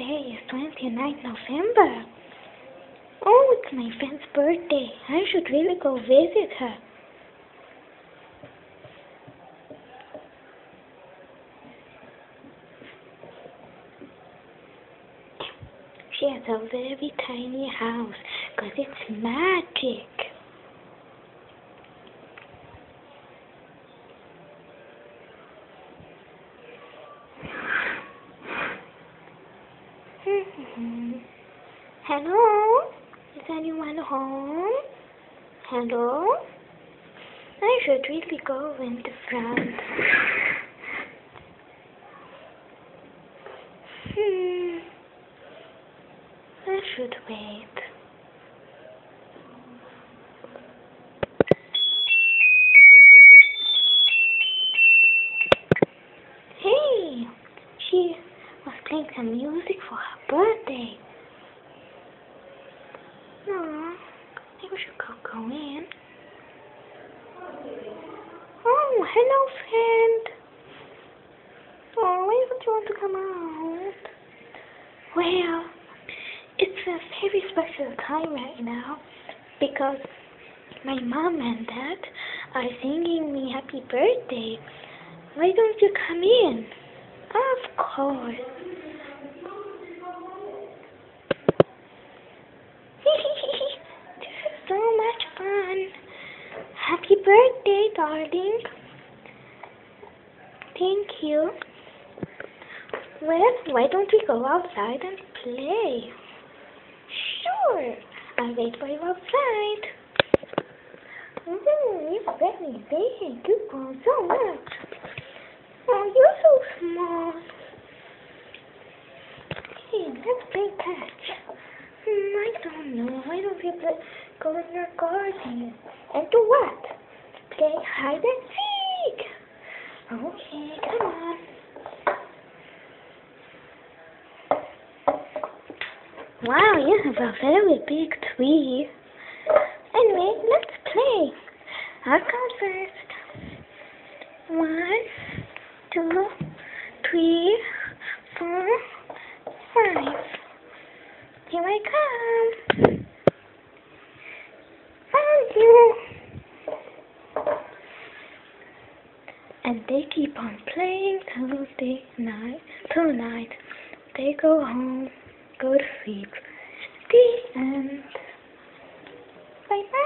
today is 29th November. Oh, it's my friend's birthday. I should really go visit her. She has a very tiny house, 'cause it's magic. Hello? Is anyone home? Hello? I should really go in the front. I should wait. Hey! She was playing some music for her birthday. Aw, maybe we should go in. Oh, hello, friend. Oh, why don't you want to come out? Well, it's a very special time right now because my mom and dad are singing me happy birthday. Why don't you come in? Of course. This is so much fun. Happy birthday, darling. Thank you. Well, why don't we go outside and play? Sure. I'll wait for you outside. You're very big. You've grown so much. Oh, you're so small. Hey, let's play catch. I don't know. Why don't we go in your garden? And do what? Play hide and seek. Okay, come on. Wow, you have a very big tree. Anyway, let's play. I'll count first. 1, 2, 3, 4, 5. Here I come. Found you. And they keep on playing till night. They go home, go to sleep. The end. Bye bye.